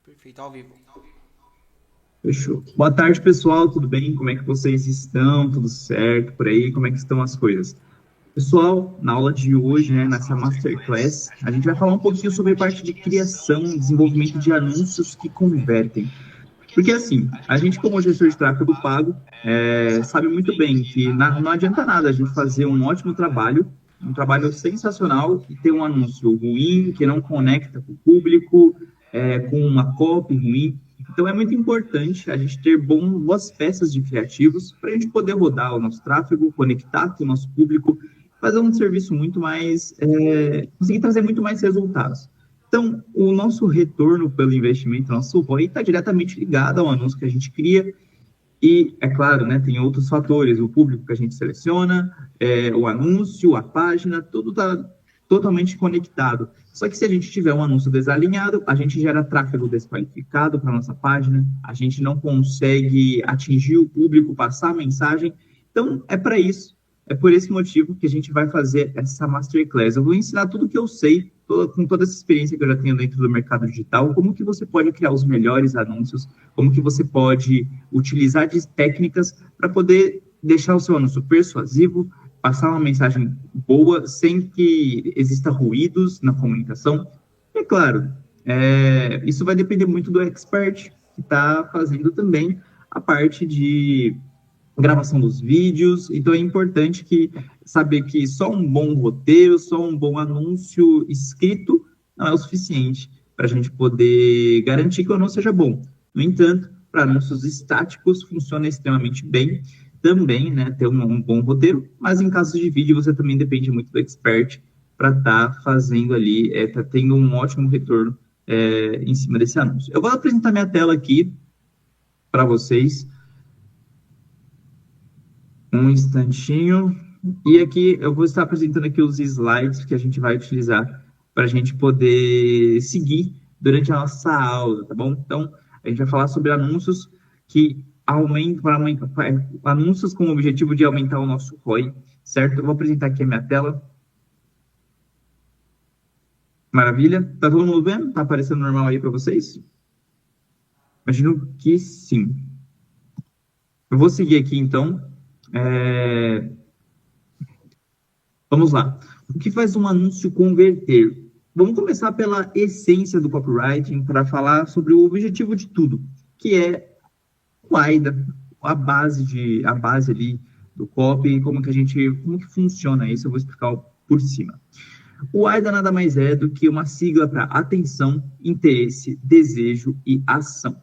Perfeito, ao vivo. Fechou. Boa tarde, pessoal. Tudo bem? Como é que vocês estão? Tudo certo por aí? Como é que estão as coisas? Pessoal, na aula de hoje, né, nessa Masterclass, a gente vai falar um pouquinho sobre a parte de criação e desenvolvimento de anúncios que convertem. Porque, assim, a gente, como gestor de tráfego pago, sabe muito bem que não adianta nada a gente fazer um trabalho sensacional, e ter um anúncio ruim, que não conecta com o público, com uma copy ruim. Então, é muito importante a gente ter boas peças de criativos para a gente poder rodar o nosso tráfego, conectar com o nosso público, fazer um serviço muito mais, conseguir trazer muito mais resultados. Então, o nosso retorno pelo investimento, nosso ROI, está diretamente ligado ao anúncio que a gente cria. E, é claro, né, tem outros fatores, o público que a gente seleciona, o anúncio, a página, tudo está totalmente conectado. Só que se a gente tiver um anúncio desalinhado, a gente gera tráfego desqualificado para a nossa página, a gente não consegue atingir o público, passar a mensagem. Então, é por esse motivo que a gente vai fazer essa Masterclass. Eu vou ensinar tudo que eu sei, com toda essa experiência que eu já tenho dentro do mercado digital, como que você pode criar os melhores anúncios, como que você pode utilizar de técnicas para poder deixar o seu anúncio persuasivo, passar uma mensagem boa, sem que exista ruídos na comunicação. E, é claro, isso vai depender muito do expert, que está fazendo também a parte de gravação dos vídeos. Então, é importante saber que só um bom roteiro, só um bom anúncio escrito não é o suficiente para a gente poder garantir que o anúncio seja bom. No entanto, para anúncios estáticos, funciona extremamente bem também, né, ter um bom roteiro, mas em casos de vídeo você também depende muito do expert para estar fazendo ali, tá tendo um ótimo retorno em cima desse anúncio. Eu vou apresentar minha tela aqui para vocês, um instantinho, e aqui eu vou estar apresentando aqui os slides que a gente vai utilizar para a gente poder seguir durante a nossa aula, tá bom? Então, a gente vai falar sobre anúncios que anúncios com o objetivo de aumentar o nosso ROI, certo? Eu vou apresentar aqui a minha tela. Maravilha? Tá todo mundo vendo? Tá aparecendo normal aí para vocês? Imagino que sim. Eu vou seguir aqui, então. Vamos lá. O que faz um anúncio converter? Vamos começar pela essência do copywriting para falar sobre o objetivo de tudo, que é o AIDA, a base ali do copy, como que funciona isso, eu vou explicar por cima. O AIDA nada mais é do que uma sigla para atenção, interesse, desejo e ação.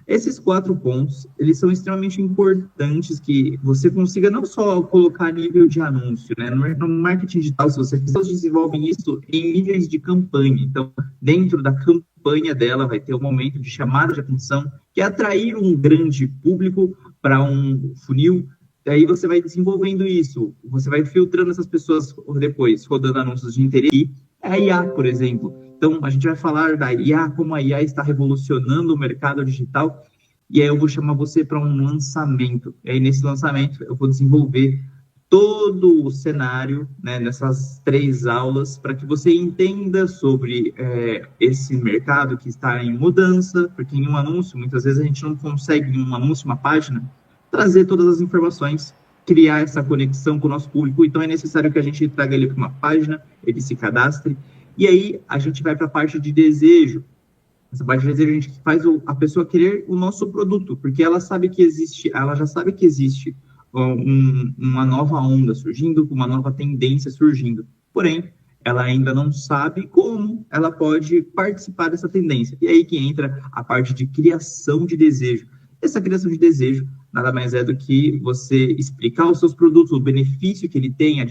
Esses 4 pontos, eles são extremamente importantes, que você consiga não só colocar nível de anúncio, né? No marketing digital, se você fizer, desenvolvem isso em níveis de campanha. Então, dentro da campanha dela, vai ter um momento de chamada de atenção, que é atrair um grande público para um funil. Daí você vai desenvolvendo isso, você vai filtrando essas pessoas depois, rodando anúncios de interesse. A IA, por exemplo. Então, a gente vai falar da IA, como a IA está revolucionando o mercado digital, e aí eu vou chamar você para um lançamento. E aí, nesse lançamento, eu vou desenvolver todo o cenário, né, nessas 3 aulas, para que você entenda sobre esse mercado que está em mudança, porque em um anúncio, muitas vezes a gente não consegue, em um anúncio, uma página, trazer todas as informações, criar essa conexão com o nosso público. Então, é necessário que a gente traga ele para uma página, ele se cadastre, e aí a gente vai para a parte de desejo. Essa parte de desejo a gente faz a pessoa querer o nosso produto, porque ela já sabe que existe uma nova onda surgindo, uma nova tendência surgindo. Porém, ela ainda não sabe como ela pode participar dessa tendência. E aí que entra a parte de criação de desejo. Essa criação de desejo nada mais é do que você explicar os seus produtos, o benefício que ele tem,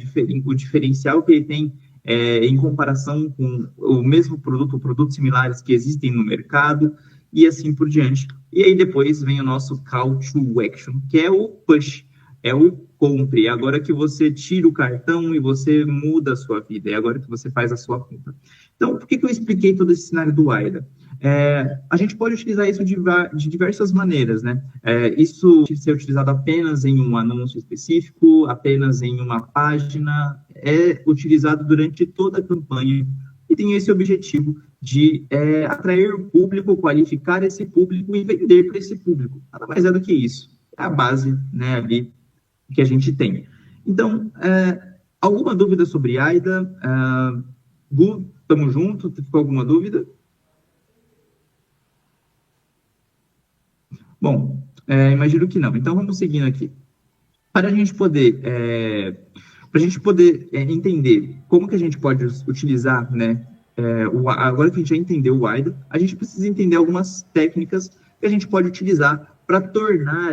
o diferencial que ele tem em comparação com o mesmo produto, ou produtos similares que existem no mercado, e assim por diante. E aí depois vem o nosso call to action, que é o push, é o compre. É agora que você tira o cartão e você muda a sua vida, é agora que você faz a sua compra. Então, por que eu expliquei todo esse cenário do AIDA? A gente pode utilizar isso de diversas maneiras, né? Isso pode ser utilizado apenas em um anúncio específico, apenas em uma página, é utilizado durante toda a campanha e tem esse objetivo de atrair o público, qualificar esse público e vender para esse público. Nada mais é do que isso. É a base, né, ali que a gente tem. Então, alguma dúvida sobre AIDA? Gu, estamos juntos? Ficou alguma dúvida? Bom, imagino que não. Então, vamos seguindo aqui. Para a gente poder, entender como que a gente pode utilizar, né, agora que a gente já entendeu o AIDA, a gente precisa entender algumas técnicas que a gente pode utilizar para tornar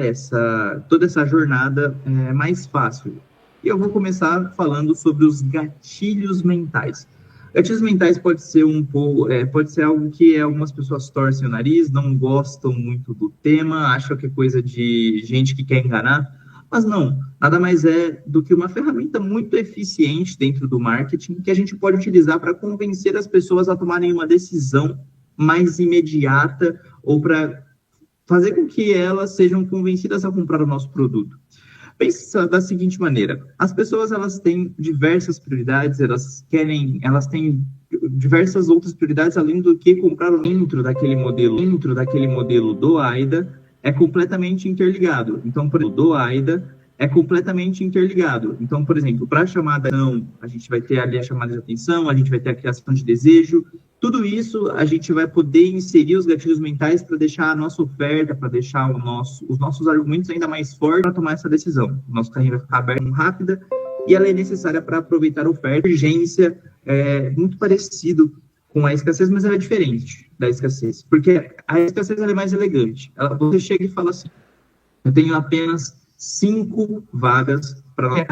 toda essa jornada mais fácil. E eu vou começar falando sobre os gatilhos mentais. Gatilhos mentais pode ser pode ser algo que algumas pessoas torcem o nariz, não gostam muito do tema, acham que é coisa de gente que quer enganar, mas não, nada mais é do que uma ferramenta muito eficiente dentro do marketing que a gente pode utilizar para convencer as pessoas a tomarem uma decisão mais imediata ou para fazer com que elas sejam convencidas a comprar o nosso produto. Pensa da seguinte maneira: as pessoas elas têm diversas prioridades, elas têm diversas outras prioridades além do que comprar dentro daquele modelo do AIDA é completamente interligado. Então, por exemplo, do AIDA é completamente interligado. Então, por exemplo, para a chamada de atenção, a gente vai ter ali a chamada de atenção, a gente vai ter a criação de desejo. Tudo isso a gente vai poder inserir os gatilhos mentais para deixar a nossa oferta, para deixar os nossos argumentos ainda mais fortes para tomar essa decisão. O nosso carrinho vai ficar aberto rápida e ela é necessária para aproveitar a oferta. A urgência é muito parecido com a escassez, mas ela é diferente da escassez, porque a escassez ela é mais elegante. Você chega e fala assim: eu tenho apenas 5 vagas para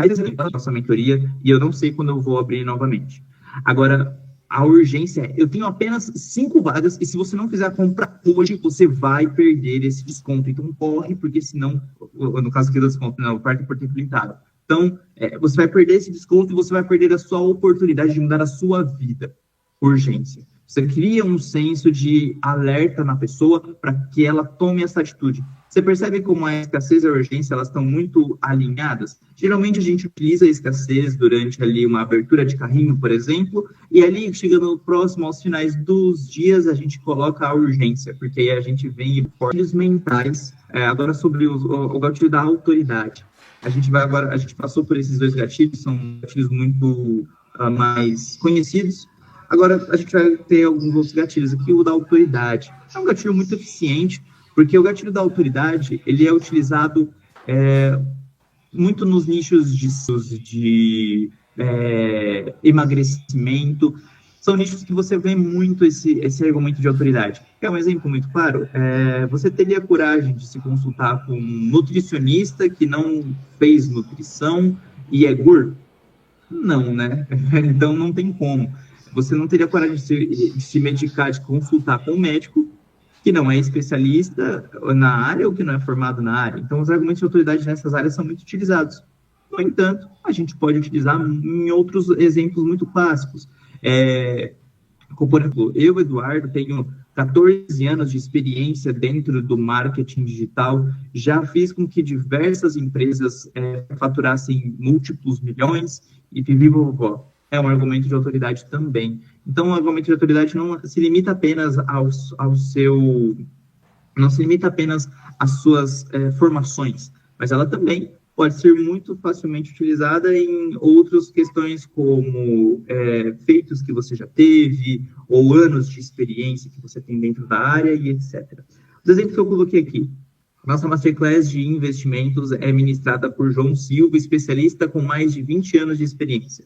nossa mentoria e eu não sei quando eu vou abrir novamente. Agora, a urgência é: eu tenho apenas 5 vagas e se você não fizer a compra hoje, você vai perder esse desconto. Então, corre, porque senão, no caso aqui do desconto, não, oferta por tempo limitado. Então, você vai perder esse desconto e você vai perder a sua oportunidade de mudar a sua vida. Urgência. Você cria um senso de alerta na pessoa para que ela tome essa atitude. Você percebe como a escassez e a urgência elas estão muito alinhadas? Geralmente a gente utiliza a escassez durante ali uma abertura de carrinho, por exemplo, e ali, chegando próximo aos finais dos dias, a gente coloca a urgência, porque aí a gente vem gatilhos mentais. Agora sobre o gatilho da autoridade. A gente passou por esses 2 gatilhos, são gatilhos muito mais conhecidos. Agora, a gente vai ter alguns outros gatilhos aqui. O da autoridade. É um gatilho muito eficiente, porque o gatilho da autoridade, ele é utilizado muito nos nichos de emagrecimento. São nichos que você vê muito esse argumento de autoridade. Quer um exemplo muito claro? Você teria coragem de se consultar com um nutricionista que não fez nutrição e é gordo? Não, né? Então, não tem como. Você não teria coragem de se medicar, de consultar com um médico que não é especialista na área ou que não é formado na área. Então, os argumentos de autoridade nessas áreas são muito utilizados. No entanto, a gente pode utilizar em outros exemplos muito clássicos. Como, por exemplo, eu, Eduardo, tenho 14 anos de experiência dentro do marketing digital, já fiz com que diversas empresas faturassem múltiplos milhões e vivivovó. É um argumento de autoridade também. Então, o argumento de autoridade não se limita apenas não se limita apenas às suas formações, mas ela também pode ser muito facilmente utilizada em outras questões como feitos que você já teve, ou anos de experiência que você tem dentro da área e etc. Os exemplos que eu coloquei aqui. Nossa Masterclass de investimentos é ministrada por João Silva, especialista com mais de 20 anos de experiência.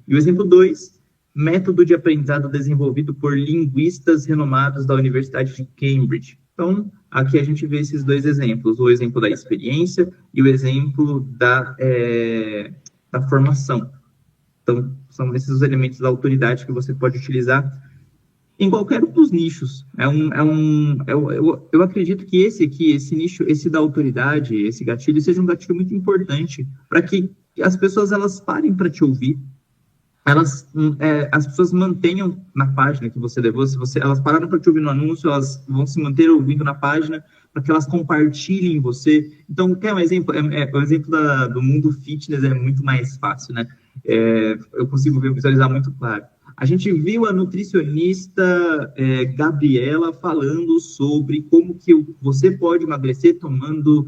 E o exemplo 2, método de aprendizado desenvolvido por linguistas renomados da Universidade de Cambridge. Então, aqui a gente vê esses 2 exemplos, o exemplo da experiência e o exemplo da formação. Então, são esses os elementos da autoridade que você pode utilizar em qualquer um dos nichos. Eu acredito que esse nicho, esse da autoridade, esse gatilho, seja um gatilho muito importante para que as pessoas elas parem para te ouvir. As pessoas mantenham na página que você levou. Elas pararam para te ouvir no anúncio, elas vão se manter ouvindo na página para que elas compartilhem você. Então, quer um exemplo? O exemplo do mundo fitness é muito mais fácil, né? Eu consigo visualizar muito claro. A gente viu a nutricionista Gabriela falando sobre como que você pode emagrecer tomando,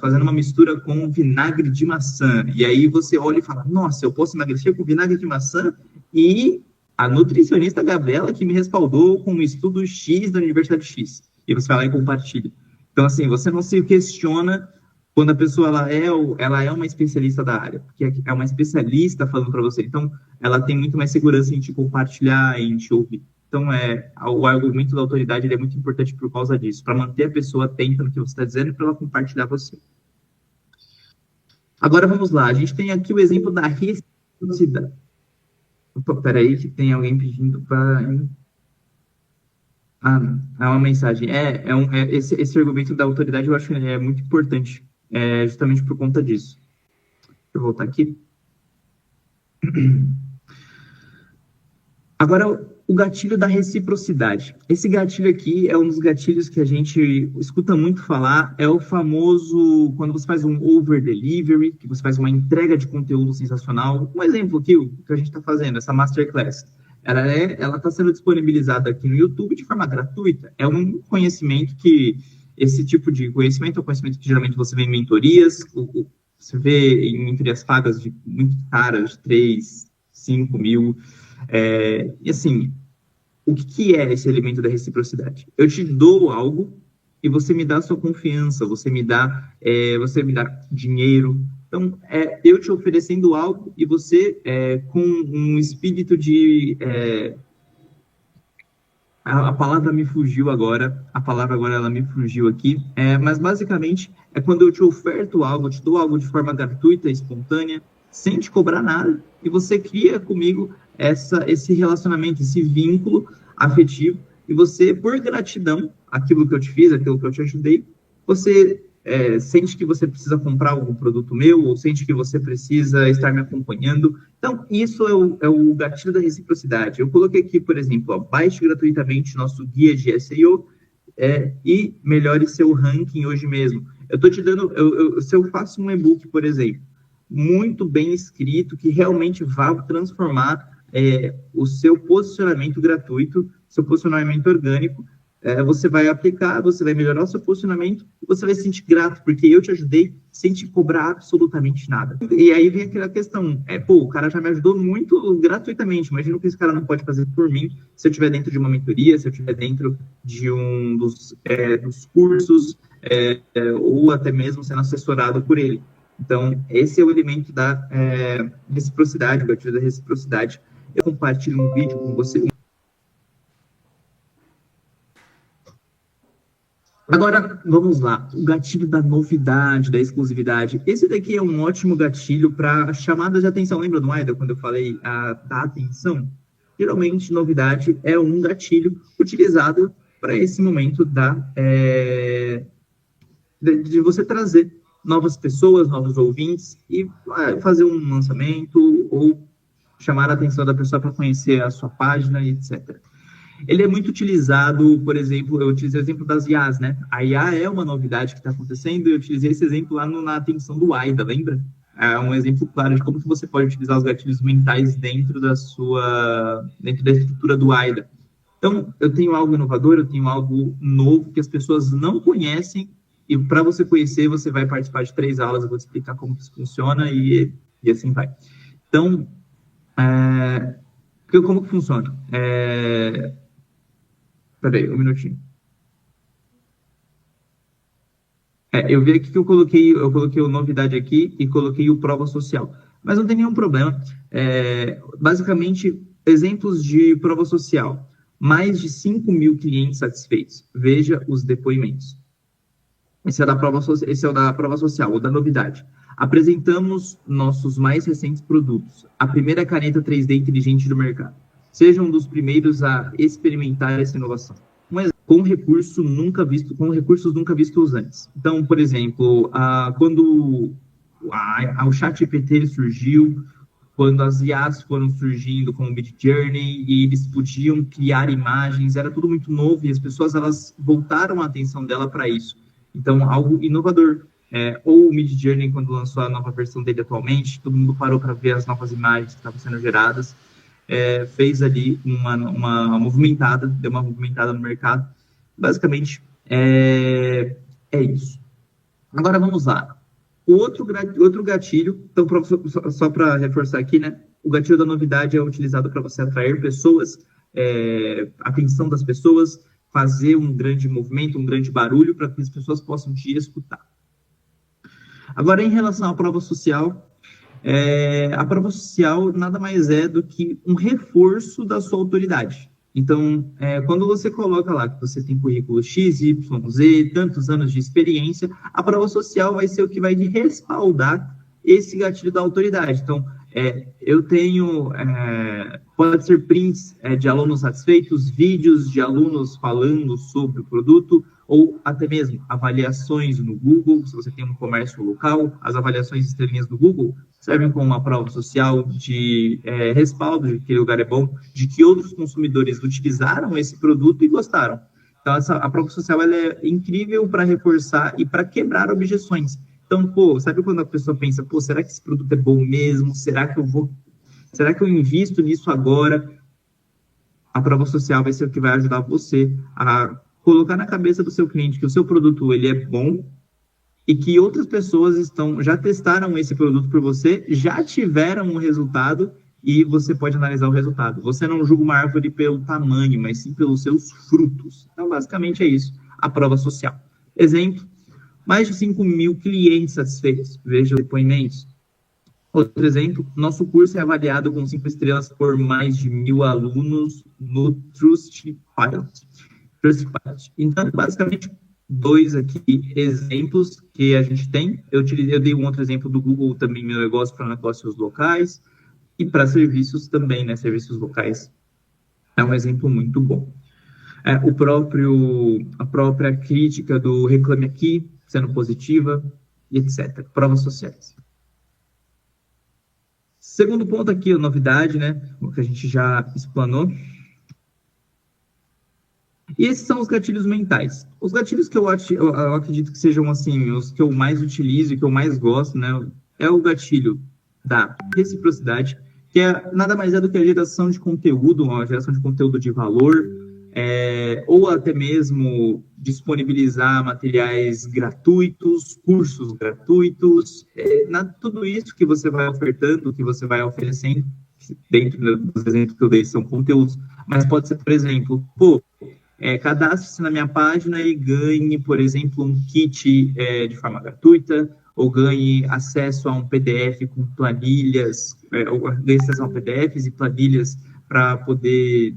fazendo uma mistura com vinagre de maçã. E aí você olha e fala, nossa, eu posso emagrecer com vinagre de maçã? E a nutricionista Gabriela que me respaldou com um estudo X da Universidade X. E você vai lá e compartilha. Então, assim, você não se questiona quando a pessoa ela é uma especialista da área, porque é uma especialista falando para você. Então, ela tem muito mais segurança em te compartilhar, em te ouvir. Então, o argumento da autoridade ele é muito importante por causa disso, para manter a pessoa atenta no que você está dizendo e para ela compartilhar você. Agora, vamos lá. A gente tem aqui o exemplo da reciprocidade. Peraí, que tem alguém pedindo para... não. É uma mensagem. Esse argumento da autoridade eu acho que é muito importante, justamente por conta disso. Deixa eu voltar aqui. Agora, o gatilho da reciprocidade. Esse gatilho aqui é um dos gatilhos que a gente escuta muito falar, é o famoso, quando você faz um over-delivery, que você faz uma entrega de conteúdo sensacional. Um exemplo aqui, o que a gente está fazendo, essa masterclass. Ela está sendo disponibilizada aqui no YouTube de forma gratuita. É um conhecimento que, esse tipo de conhecimento é um conhecimento que geralmente você vê em mentorias, você vê em mentorias pagas de muito caras, de 3, 5 mil. E assim, o que é esse elemento da reciprocidade? Eu te dou algo e você me dá a sua confiança, você me dá dinheiro. Então, eu te oferecendo algo e você, com um espírito de... a palavra me fugiu agora, ela me fugiu aqui, mas basicamente é quando eu te oferto algo, eu te dou algo de forma gratuita, espontânea, sem te cobrar nada, e você cria comigo esse relacionamento, esse vínculo afetivo, e você, por gratidão, aquilo que eu te fiz, aquilo que eu te ajudei, você sente que você precisa comprar algum produto meu, ou sente que você precisa estar me acompanhando. Então, isso é o gatilho da reciprocidade. Eu coloquei aqui, por exemplo, baixe gratuitamente nosso guia de SEO e melhore seu ranking hoje mesmo. Eu estou te dando, se eu faço um e-book, por exemplo, muito bem escrito, que realmente vá transformar o seu posicionamento gratuito, seu posicionamento orgânico, você vai aplicar, você vai melhorar o seu posicionamento, você vai se sentir grato, porque eu te ajudei sem te cobrar absolutamente nada. E aí vem aquela questão, o cara já me ajudou muito gratuitamente, imagina o que esse cara não pode fazer por mim, se eu estiver dentro de uma mentoria, se eu estiver dentro de um dos cursos, ou até mesmo sendo assessorado por ele. Então, esse é o elemento da reciprocidade, o gatilho da reciprocidade. Eu compartilho um vídeo com você. Agora, vamos lá. O gatilho da novidade, da exclusividade. Esse daqui é um ótimo gatilho para chamadas de atenção. Lembra do Aida, quando eu falei da atenção? Geralmente, novidade é um gatilho utilizado para esse momento de você trazer novas pessoas, novos ouvintes e fazer um lançamento ou chamar a atenção da pessoa para conhecer a sua página e etc. Ele é muito utilizado, por exemplo, eu utilizei o exemplo das IAs, né? A IA é uma novidade que está acontecendo e eu utilizei esse exemplo lá na atenção do AIDA, lembra? É um exemplo claro de como que você pode utilizar os gatilhos mentais dentro da estrutura do AIDA. Então, eu tenho algo inovador, eu tenho algo novo que as pessoas não conhecem e para você conhecer, você vai participar de 3 aulas, eu vou te explicar como isso funciona e assim vai. Então, como que funciona? Peraí, um minutinho. Eu vi aqui que eu coloquei o novidade aqui e coloquei o prova social. Mas não tem nenhum problema. Basicamente, exemplos de prova social. Mais de 5 mil clientes satisfeitos. Veja os depoimentos. Esse é o da prova social, ou da novidade. Apresentamos nossos mais recentes produtos. A primeira caneta 3D inteligente do mercado. Seja um dos primeiros a experimentar essa inovação. Com recursos nunca vistos antes. Então, por exemplo, quando o ChatGPT surgiu, quando as IAs foram surgindo com o Midjourney e eles podiam criar imagens, era tudo muito novo e as pessoas elas voltaram a atenção dela para isso. Então, algo inovador. Ou o Midjourney, quando lançou a nova versão dele atualmente, todo mundo parou para ver as novas imagens que estavam sendo geradas. fez ali uma movimentada, deu uma movimentada no mercado. Basicamente, é isso. Agora vamos lá. Outro gatilho, então, só para reforçar aqui, né? O gatilho da novidade é utilizado para você atrair pessoas, atenção das pessoas, fazer um grande movimento, um grande barulho para que as pessoas possam te escutar. Agora, em relação à prova social, a prova social nada mais é do que um reforço da sua autoridade. Então, quando você coloca lá que você tem currículo X, Y, Z, tantos anos de experiência, a prova social vai ser o que vai respaldar esse gatilho da autoridade. Então, eu tenho, pode ser prints de alunos satisfeitos, vídeos de alunos falando sobre o produto, ou até mesmo avaliações no Google, se você tem um comércio local, as avaliações estrelinhas do Google servem como uma prova social de respaldo de que aquele lugar é bom, de que outros consumidores utilizaram esse produto e gostaram. Então, a prova social ela é incrível para reforçar e para quebrar objeções. Então, sabe quando a pessoa pensa, será que esse produto é bom mesmo? Será que eu invisto nisso agora? A prova social vai ser o que vai ajudar você a colocar na cabeça do seu cliente que o seu produto ele é bom e que outras pessoas já testaram esse produto por você, já tiveram um resultado e você pode analisar o resultado. Você não julga uma árvore pelo tamanho, mas sim pelos seus frutos. Então, basicamente é isso, a prova social. Exemplo, mais de 5.000 clientes satisfeitos. Veja depoimentos. Outro exemplo, nosso curso é avaliado com 5 estrelas por mais de 1.000 alunos no Trustpilot. Então, basicamente, 2 aqui exemplos que a gente tem. Eu dei um outro exemplo do Google também, meu negócio para negócios locais e para serviços também, né? Serviços locais é um exemplo muito bom. A própria crítica do Reclame Aqui, sendo positiva, e etc. Provas sociais. Segundo ponto aqui, a novidade, né? O que a gente já explanou. E esses são os gatilhos mentais. Os gatilhos que eu acredito que sejam, assim, os que eu mais utilizo e que eu mais gosto, né? É o gatilho da reciprocidade, que nada mais é do que a geração de conteúdo, uma geração de conteúdo de valor, ou até mesmo disponibilizar materiais gratuitos, cursos gratuitos, tudo isso que você vai ofertando, que você vai oferecendo, dentro dos exemplos que eu dei, são conteúdos, mas pode ser, por exemplo, cadastre-se na minha página e ganhe, por exemplo, um kit de forma gratuita, ou ganhe acesso a um PDF com planilhas, ou ganhe acesso a PDFs e planilhas para poder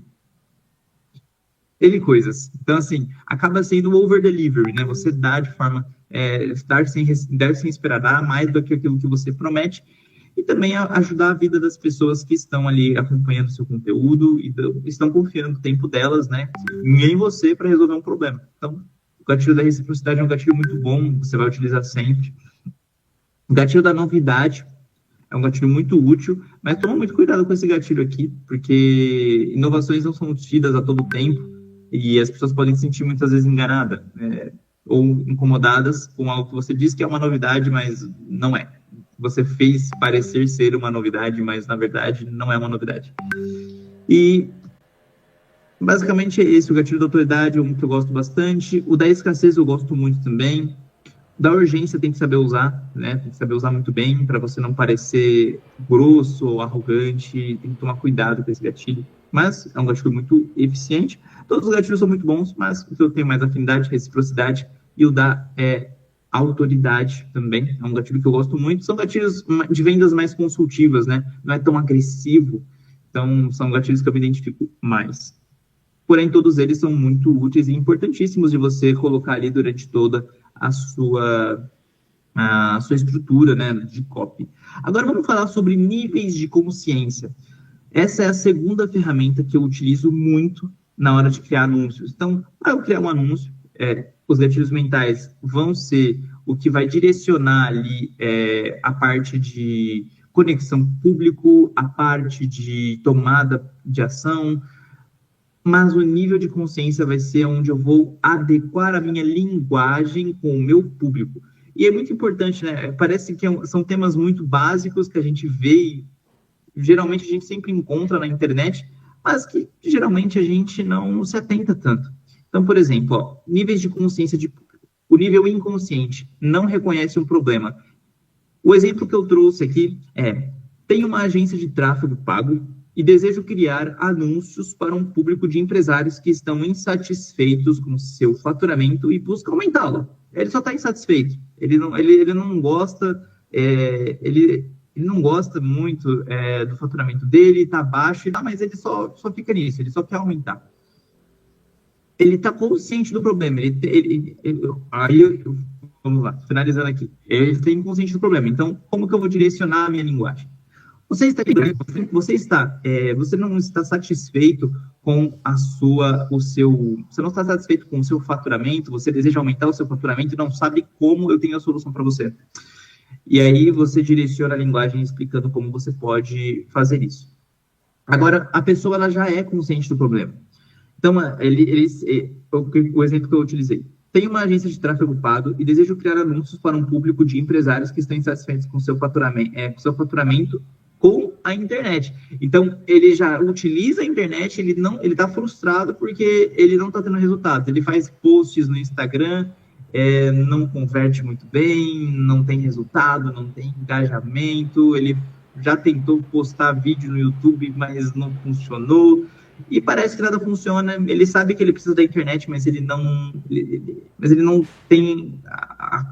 coisas. Então, assim, acaba sendo over delivery, né? Você dá de forma, dar sem esperar, dar mais do que aquilo que você promete, e também ajudar a vida das pessoas que estão ali acompanhando o seu conteúdo e estão confiando o tempo delas, né, em você para resolver um problema. Então, o gatilho da reciprocidade é um gatilho muito bom, você vai utilizar sempre. O gatilho da novidade é um gatilho muito útil, mas toma muito cuidado com esse gatilho aqui, porque inovações não são tidas a todo tempo e as pessoas podem se sentir muitas vezes enganadas ou incomodadas com algo que você diz que é uma novidade, mas não é. Você fez parecer ser uma novidade, mas na verdade não é uma novidade. E basicamente é esse, o gatilho da autoridade, um que eu gosto bastante. O da escassez eu gosto muito também. Da urgência tem que saber usar, né? Tem que saber usar muito bem para você não parecer grosso ou arrogante. Tem que tomar cuidado com esse gatilho. Mas é um gatilho muito eficiente. Todos os gatilhos são muito bons, mas o que eu tenho mais afinidade, reciprocidade, e o da autoridade também, é um gatilho que eu gosto muito. São gatilhos de vendas mais consultivas, né? Não é tão agressivo. Então, são gatilhos que eu me identifico mais. Porém, todos eles são muito úteis e importantíssimos de você colocar ali durante toda a sua estrutura, né, de copy. Agora, vamos falar sobre níveis de consciência. Essa é a segunda ferramenta que eu utilizo muito na hora de criar anúncios. Então, para eu criar um anúncio, os gatilhos mentais vão ser o que vai direcionar ali a parte de conexão público, a parte de tomada de ação, mas o nível de consciência vai ser onde eu vou adequar a minha linguagem com o meu público. E é muito importante, né? Parece que são temas muito básicos que a gente vê geralmente a gente sempre encontra na internet, mas que geralmente a gente não se atenta tanto. Então, por exemplo, ó, níveis de consciência de público. O nível inconsciente não reconhece um problema. O exemplo que eu trouxe aqui é: tenho uma agência de tráfego pago e desejo criar anúncios para um público de empresários que estão insatisfeitos com seu faturamento e buscam aumentá-lo. Ele só está insatisfeito. Ele não gosta, ele não gosta muito do faturamento dele, está baixo, mas ele só fica nisso, ele só quer aumentar. Ele está consciente do problema. Vamos lá, finalizando aqui. Ele está inconsciente do problema. Então, como que eu vou direcionar a minha linguagem? Você não está satisfeito com você não está satisfeito com o seu faturamento, você deseja aumentar o seu faturamento e não sabe como eu tenho a solução para você. E aí você direciona a linguagem explicando como você pode fazer isso. Agora, a pessoa ela já é consciente do problema. Então, o exemplo que eu utilizei. Tenho uma agência de tráfego pago e desejo criar anúncios para um público de empresários que estão insatisfeitos com seu faturamento com a internet. Então, ele já utiliza a internet, ele está frustrado porque ele não está tendo resultados. Ele faz posts no Instagram, não converte muito bem, não tem resultado, não tem engajamento, ele já tentou postar vídeo no YouTube, mas não funcionou. E parece que nada funciona. Ele sabe que ele precisa da internet, mas ele não tem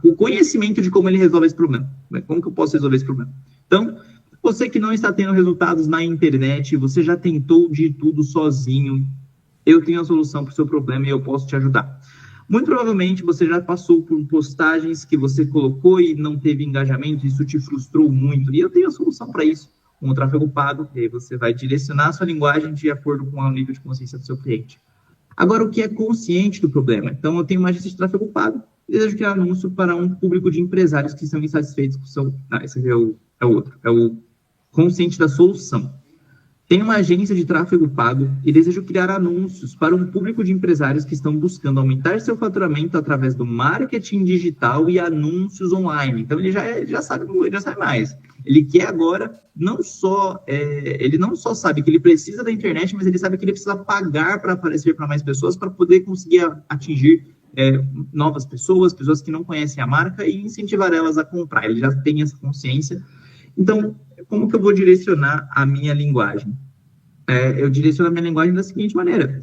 o conhecimento de como ele resolve esse problema. Como que eu posso resolver esse problema? Então, você que não está tendo resultados na internet, você já tentou de tudo sozinho, eu tenho a solução para o seu problema e eu posso te ajudar. Muito provavelmente você já passou por postagens que você colocou e não teve engajamento, isso te frustrou muito. E eu tenho a solução para isso. Com o tráfego pago, e aí você vai direcionar a sua linguagem de acordo com o nível de consciência do seu cliente. Agora, o que é consciente do problema? Então, eu tenho uma agência de tráfego pago e desejo criar anúncio para um público de empresários que estão insatisfeitos com o seu... esse aqui é o outro. É o consciente da solução. Tenho uma agência de tráfego pago e desejo criar anúncios para um público de empresários que estão buscando aumentar seu faturamento através do marketing digital e anúncios online. Então, ele já sabe mais. Ele quer agora, ele não só sabe que ele precisa da internet, mas ele sabe que ele precisa pagar para aparecer para mais pessoas, para poder conseguir atingir novas pessoas que não conhecem a marca e incentivar elas a comprar. Ele já tem essa consciência. Então, como que eu vou direcionar a minha linguagem? Eu direciono a minha linguagem da seguinte maneira.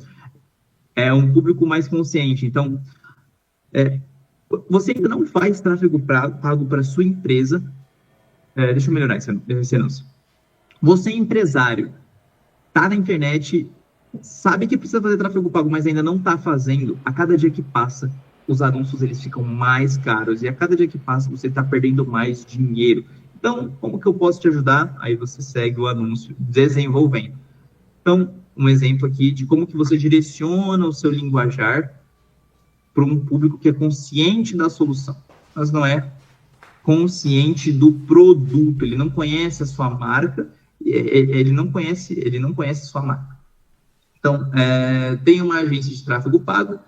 É um público mais consciente. Então, você ainda não faz tráfego pago para sua empresa. Deixa eu melhorar esse anúncio. Você é empresário, está na internet, sabe que precisa fazer tráfego pago, mas ainda não está fazendo. A cada dia que passa, os anúncios eles ficam mais caros. E a cada dia que passa, você está perdendo mais dinheiro. Então, como que eu posso te ajudar? Aí você segue o anúncio desenvolvendo. Então, um exemplo aqui de como que você direciona o seu linguajar para um público que é consciente da solução, mas não é consciente do produto. Ele não conhece a sua marca, ele não conhece a sua marca. Então, tem uma agência de tráfego pago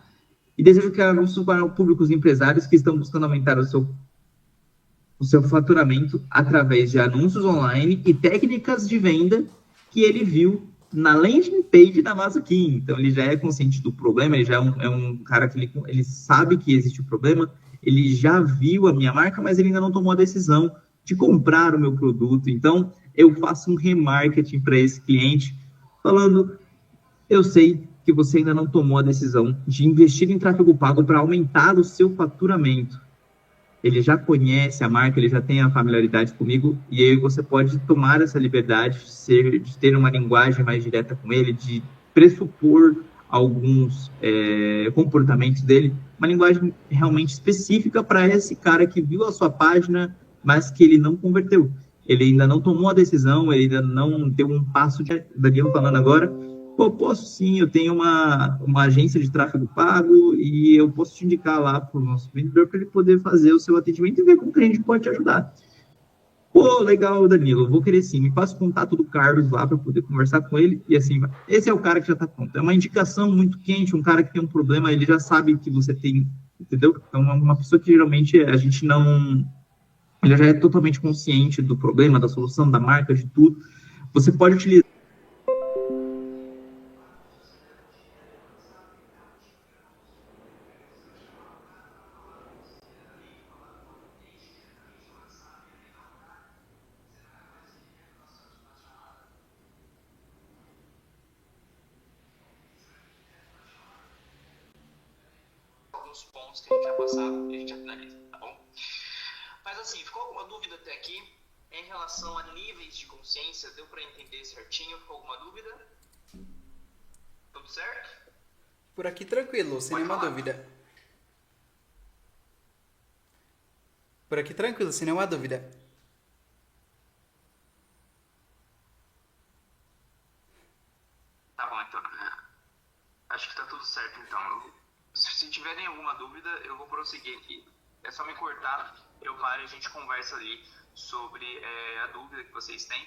e desejo criar anúncios para públicos empresários que estão buscando aumentar o seu faturamento através de anúncios online e técnicas de venda que ele viu na landing page da Mazuquim. Então, ele já é consciente do problema, ele já é um cara que ele sabe que existe o problema, ele já viu a minha marca, mas ele ainda não tomou a decisão de comprar o meu produto. Então, eu faço um remarketing para esse cliente, falando, eu sei que você ainda não tomou a decisão de investir em tráfego pago para aumentar o seu faturamento. Ele já conhece a marca, ele já tem a familiaridade comigo, e aí você pode tomar essa liberdade de ter uma linguagem mais direta com ele, de pressupor alguns comportamentos dele, uma linguagem realmente específica para esse cara que viu a sua página, mas que ele não converteu. Ele ainda não tomou a decisão, ele ainda não deu um passo de... Danilo falando agora, posso sim, eu tenho uma agência de tráfego pago e eu posso te indicar lá para o nosso vendedor para ele poder fazer o seu atendimento e ver como que a gente pode te ajudar. Legal, Danilo, vou querer sim, me passa o contato do Carlos lá para poder conversar com ele e assim vai. Esse é o cara que já está pronto. É uma indicação muito quente, um cara que tem um problema, ele já sabe que você tem, entendeu? Então, uma pessoa que geralmente a gente não... Ele já é totalmente consciente do problema, da solução, da marca, de tudo. Você pode utilizar alguns pontos que a gente vai passar e a gente finaliza, tá bom? Mas assim, ficou alguma dúvida até aqui? Em relação a níveis de consciência, deu para entender certinho? Ficou alguma dúvida? Tudo certo? Por aqui tranquilo, sem nenhuma dúvida. Por aqui tranquilo, sem nenhuma dúvida. Tá bom, então. Acho que tá tudo certo, então. Se tiverem alguma dúvida, eu vou prosseguir aqui. É só me cortar, eu paro e a gente conversa ali sobre a dúvida que vocês têm.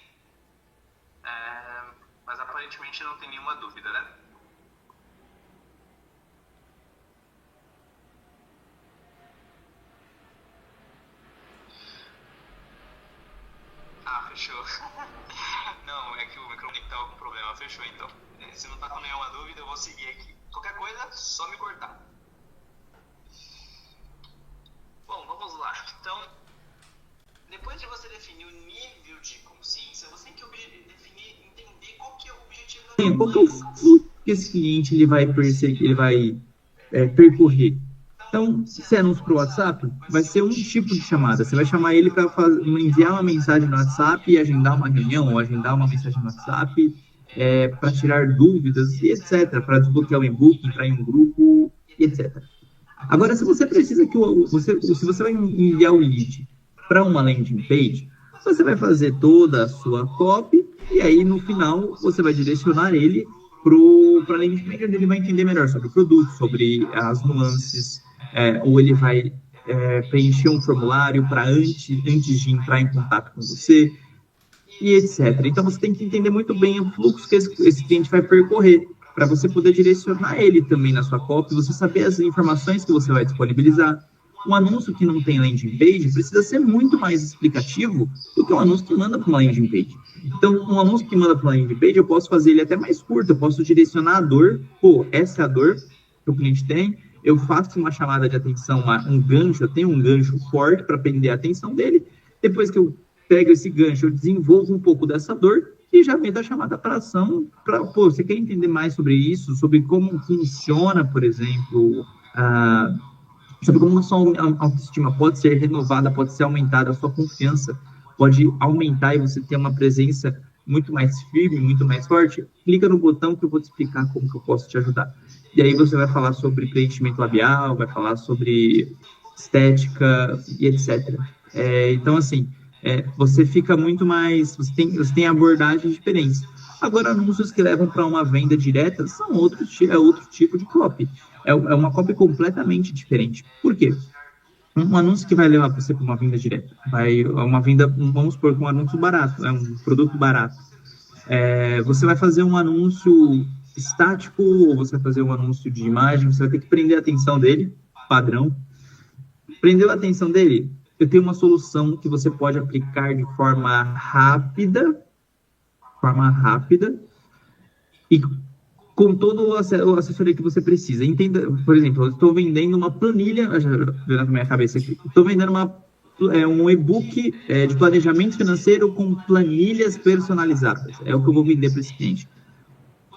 Mas aparentemente não tem nenhuma dúvida, né? Ah, fechou. Não, é que o microfone tava com problema. Fechou, então. Se não tá com nenhuma dúvida, eu vou seguir aqui. Qualquer coisa, só me cortar. Bom, vamos lá. Então, depois de você definir o nível de consciência, você tem que definir, entender qual que é o objetivo da campanha. qual que é o fluxo que esse cliente ele vai perseguir, ele vai percorrer. Então, se é anúncio para o WhatsApp, vai ser um tipo de chamada. Você vai chamar ele para enviar uma mensagem no WhatsApp e agendar uma reunião, ou agendar uma mensagem no WhatsApp, para tirar dúvidas, e etc., para desbloquear o e-book, entrar em um grupo, e etc. Agora, se você precisa se você vai enviar o lead para uma landing page, você vai fazer toda a sua copy e aí no final você vai direcionar ele para a landing page, onde ele vai entender melhor sobre o produto, sobre as nuances, ou ele vai preencher um formulário para antes de entrar em contato com você, e etc. Então você tem que entender muito bem o fluxo que esse cliente vai percorrer, para você poder direcionar ele também na sua copy, você saber as informações que você vai disponibilizar. Um anúncio que não tem landing page precisa ser muito mais explicativo do que um anúncio que manda para uma landing page. Então, um anúncio que manda para uma landing page, eu posso fazer ele até mais curto, eu posso direcionar a dor, essa é a dor que o cliente tem, eu faço uma chamada de atenção, um gancho, eu tenho um gancho forte para prender a atenção dele, depois que eu pego esse gancho, eu desenvolvo um pouco dessa dor e já vem da chamada para ação. Você quer entender mais sobre isso, sobre como funciona, por exemplo, sobre como a sua autoestima pode ser renovada, pode ser aumentada, a sua confiança pode aumentar e você ter uma presença muito mais firme, muito mais forte, clica no botão que eu vou te explicar como que eu posso te ajudar. E aí você vai falar sobre preenchimento labial, vai falar sobre estética e etc. Então, assim, você fica muito mais... Você tem abordagens diferentes. Agora, anúncios que levam para uma venda direta são outro tipo de copy. É uma copy completamente diferente. Por quê? Um anúncio que vai levar você para uma venda direta. Uma venda, vamos supor, com um anúncio barato, um produto barato. Você vai fazer um anúncio estático ou você vai fazer um anúncio de imagem, você vai ter que prender a atenção dele, padrão. Prendeu a atenção dele? Eu tenho uma solução que você pode aplicar de forma rápida e com todo o assessoria que você precisa. Entenda, por exemplo, eu estou vendendo uma planilha, já veio na minha cabeça aqui, estou vendendo um e-book de planejamento financeiro com planilhas personalizadas. É o que eu vou vender para esse cliente.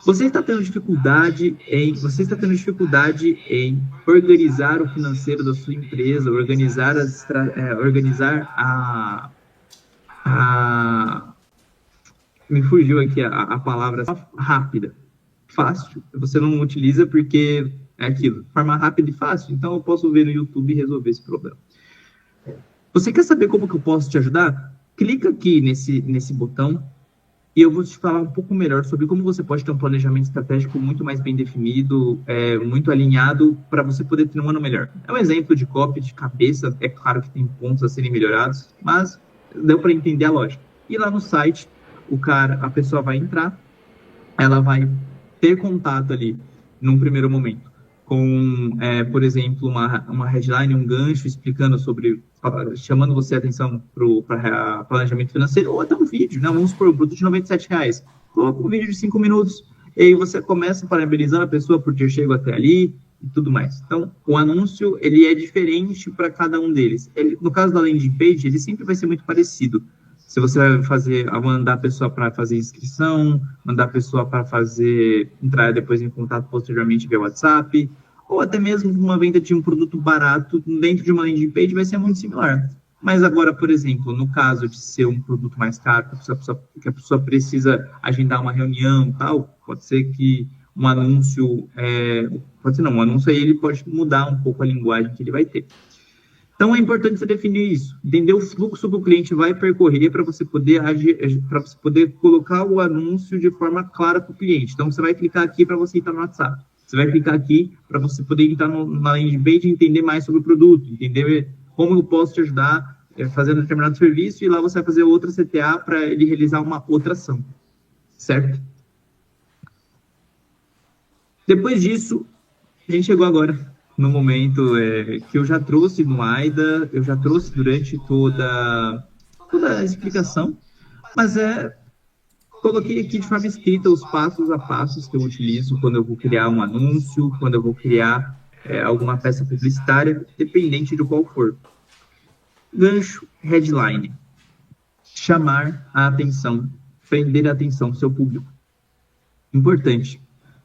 Você está tendo dificuldade em organizar o financeiro da sua empresa, organizar me fugiu aqui a palavra rápida. Fácil. Você não utiliza porque é aquilo. Forma rápida e fácil. Então eu posso ver no YouTube e resolver esse problema. Você quer saber como que eu posso te ajudar? Clica aqui nesse botão e eu vou te falar um pouco melhor sobre como você pode ter um planejamento estratégico muito mais bem definido, muito alinhado, para você poder ter um ano melhor. É um exemplo de copy de cabeça. É claro que tem pontos a serem melhorados, mas deu para entender a lógica. E lá no site, a pessoa vai entrar, ela vai ter contato ali, num primeiro momento, com, por exemplo, uma headline, um gancho explicando sobre, chamando você a atenção para planejamento financeiro, ou até um vídeo, né? Vamos supor, um produto de R$ 97. Coloca um vídeo de 5 minutos, e aí você começa parabenizando a pessoa por ter chegado até ali e tudo mais. Então, o anúncio, ele é diferente para cada um deles. No caso da landing page, ele sempre vai ser muito parecido. Se você vai mandar a pessoa para fazer inscrição, mandar a pessoa para entrar depois em contato posteriormente via WhatsApp, ou até mesmo uma venda de um produto barato dentro de uma landing page vai ser muito similar. Mas agora, por exemplo, no caso de ser um produto mais caro, que a pessoa precisa agendar uma reunião e tal, pode ser que um anúncio, um anúncio aí ele pode mudar um pouco a linguagem que ele vai ter. Então, é importante você definir isso, entender o fluxo que o cliente vai percorrer para você poder para você poder colocar o anúncio de forma clara para o cliente. Então, você vai clicar aqui para você entrar no WhatsApp. Você vai clicar aqui para você poder entrar na landing page e entender mais sobre o produto, entender como eu posso te ajudar fazendo determinado serviço, e lá você vai fazer outra CTA para ele realizar uma outra ação, certo? Depois disso, a gente chegou agora no momento que eu já trouxe no AIDA, eu já trouxe durante toda a explicação, mas coloquei aqui de forma escrita os passos a passos que eu utilizo quando eu vou criar um anúncio, quando eu vou criar alguma peça publicitária, dependente de qual for. Gancho, headline. Chamar a atenção, prender a atenção do seu público. Importante.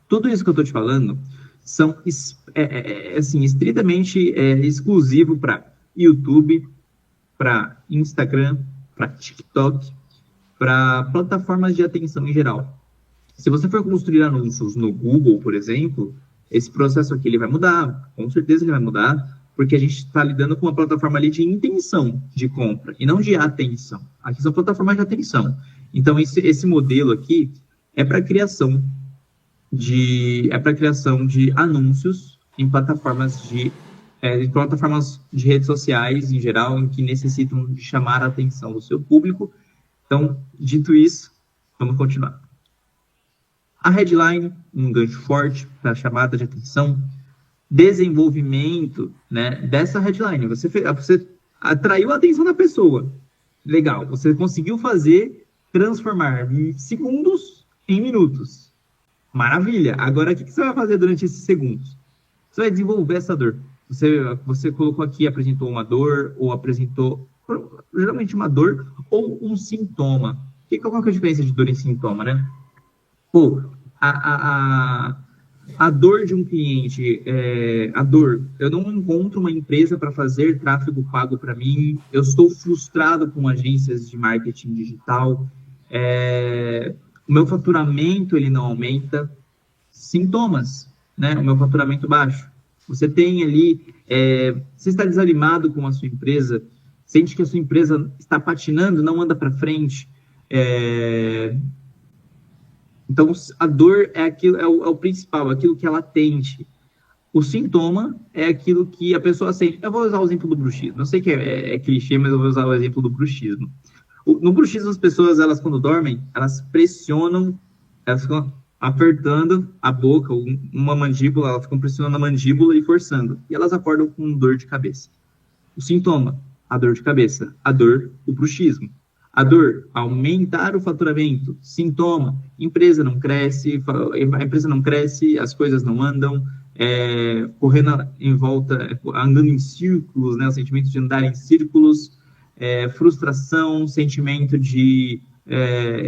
Tudo isso que eu estou te falando são estritamente exclusivo para YouTube, para Instagram, para TikTok, para plataformas de atenção em geral. Se você for construir anúncios no Google, por exemplo, esse processo aqui ele vai mudar, com certeza ele vai mudar, porque a gente está lidando com uma plataforma ali de intenção de compra e não de atenção. Aqui são plataformas de atenção. Então, esse modelo aqui é para criação de anúncios em plataformas de redes sociais em geral, em que necessitam de chamar a atenção do seu público. Então, dito isso, vamos continuar. A headline, um gancho forte para chamada de atenção. Desenvolvimento, né, dessa headline. Você atraiu a atenção da pessoa. Legal. Você conseguiu transformar segundos em minutos. Maravilha. Agora, o que você vai fazer durante esses segundos? Você vai desenvolver essa dor. Você colocou aqui, apresentou uma dor, ou apresentou, geralmente uma dor, ou um sintoma. Qual que é a diferença de dor e sintoma, né? Pô, a dor de um cliente, eu não encontro uma empresa para fazer tráfego pago para mim, eu estou frustrado com agências de marketing digital, o meu faturamento ele não aumenta. Sintomas, né? O meu faturamento baixo. Você tem ali, você está desanimado com a sua empresa, sente que a sua empresa está patinando, não anda para frente. Então, a dor é o principal, aquilo que ela latente. O sintoma é aquilo que a pessoa sente. Eu vou usar o exemplo do bruxismo. Eu sei que é clichê, mas eu vou usar o exemplo do bruxismo. No bruxismo, as pessoas, elas quando dormem, elas pressionam, elas ficam apertando a boca, uma mandíbula, elas ficam pressionando a mandíbula e forçando. E elas acordam com dor de cabeça. O sintoma, a dor de cabeça. A dor, o bruxismo. A dor, aumentar o faturamento. Sintoma, empresa não cresce, as coisas não andam, correndo em volta, andando em círculos, né? O sentimento de andar em círculos, frustração, sentimento de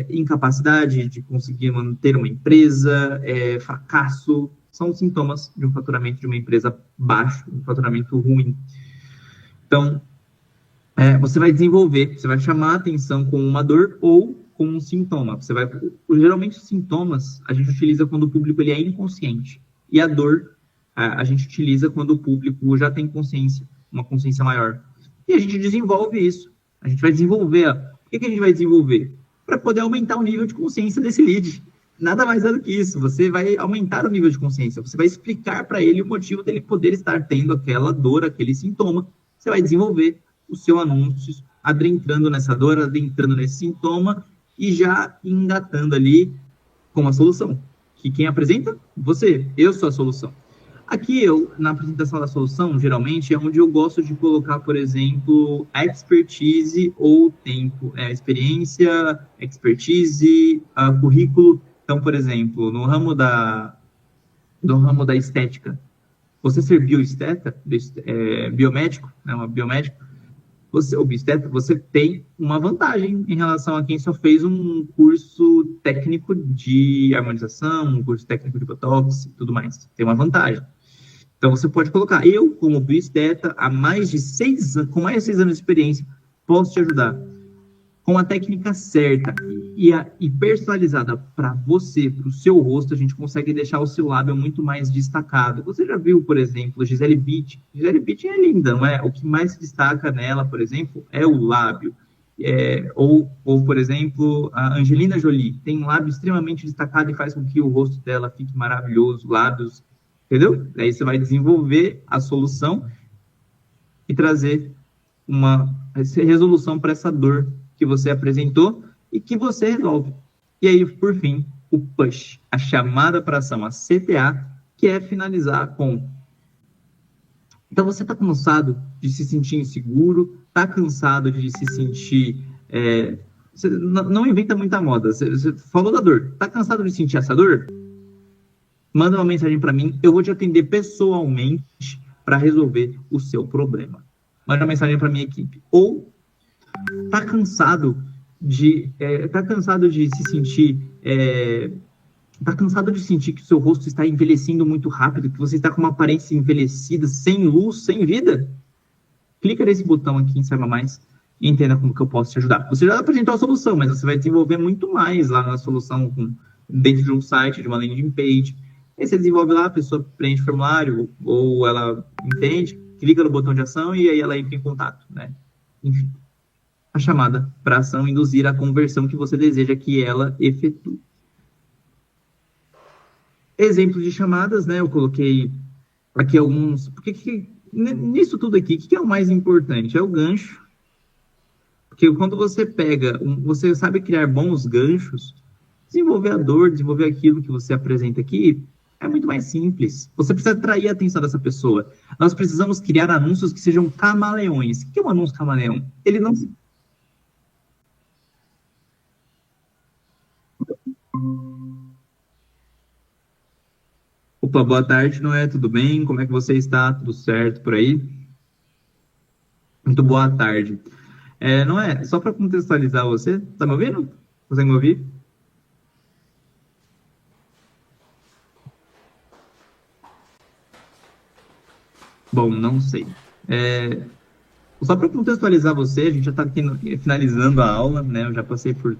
incapacidade de conseguir manter uma empresa, fracasso, são sintomas de um faturamento de uma empresa baixo, um faturamento ruim. Então, você vai desenvolver, você vai chamar a atenção com uma dor ou com um sintoma. Geralmente, os sintomas a gente utiliza quando o público ele é inconsciente. E a dor a gente utiliza quando o público já tem consciência, uma consciência maior. E a gente desenvolve isso. A gente vai desenvolver. O que a gente vai desenvolver? Para poder aumentar o nível de consciência desse lead. Nada mais é do que isso. Você vai aumentar o nível de consciência. Você vai explicar para ele o motivo dele poder estar tendo aquela dor, aquele sintoma. Você vai desenvolver o seu anúncio, adentrando nessa dor, adentrando nesse sintoma e já engatando ali com a solução. Que quem apresenta? Você. Eu sou a solução. Aqui, na apresentação da solução, geralmente, é onde eu gosto de colocar, por exemplo, expertise ou tempo. Experiência, expertise, currículo. Então, por exemplo, no ramo da estética, você ser biomédico, né, uma biomédico, ou biosteta, você tem uma vantagem em relação a quem só fez um curso técnico de harmonização, um curso técnico de botox e tudo mais. Tem uma vantagem. Então, você pode colocar, eu, como bioesteta, com mais de 6 anos de experiência, posso te ajudar. Com a técnica certa e personalizada para você, para o seu rosto, a gente consegue deixar o seu lábio muito mais destacado. Você já viu, por exemplo, Gisele Bündchen? Gisele Bündchen é linda, não é? O que mais se destaca nela, por exemplo, é o lábio. Ou, por exemplo, a Angelina Jolie tem um lábio extremamente destacado e faz com que o rosto dela fique maravilhoso, lábios, entendeu? Aí você vai desenvolver a solução e trazer uma resolução para essa dor que você apresentou e que você resolve. E aí, por fim, o push, a chamada para ação, a CTA, que é finalizar com... Então, você está cansado de se sentir inseguro, está cansado de se sentir... Você não inventa muita moda. Você falou da dor. Está cansado de sentir essa dor? Manda uma mensagem para mim. Eu vou te atender pessoalmente para resolver o seu problema. Manda uma mensagem para minha equipe. Ou tá cansado de se sentir tá cansado de sentir que o seu rosto está envelhecendo muito rápido, que você está com uma aparência envelhecida, sem luz, sem vida? Clica nesse botão aqui em Saiba Mais e entenda como que eu posso te ajudar. Você já apresentou a solução, mas você vai desenvolver muito mais lá na solução dentro de um site, de uma landing page. Aí você desenvolve lá, a pessoa preenche o formulário ou ela entende, clica no botão de ação e aí ela entra em contato, né? Enfim. A chamada para ação induzir a conversão que você deseja que ela efetue. Exemplos de chamadas, né? Eu coloquei aqui alguns. Porque nisso tudo aqui, o que é o mais importante? É o gancho. Porque quando você você sabe criar bons ganchos, desenvolver a dor, desenvolver aquilo que você apresenta aqui, é muito mais simples. Você precisa atrair a atenção dessa pessoa. Nós precisamos criar anúncios que sejam camaleões. O que é um anúncio camaleão? Ele não se... Opa, boa tarde, Noé, tudo bem? Como é que você está? Tudo certo por aí? Muito boa tarde. Noé, só para contextualizar você, tá me ouvindo? Consegue me ouvir? Bom, não sei. Só para contextualizar você, a gente já está aqui finalizando a aula, né? Eu já passei por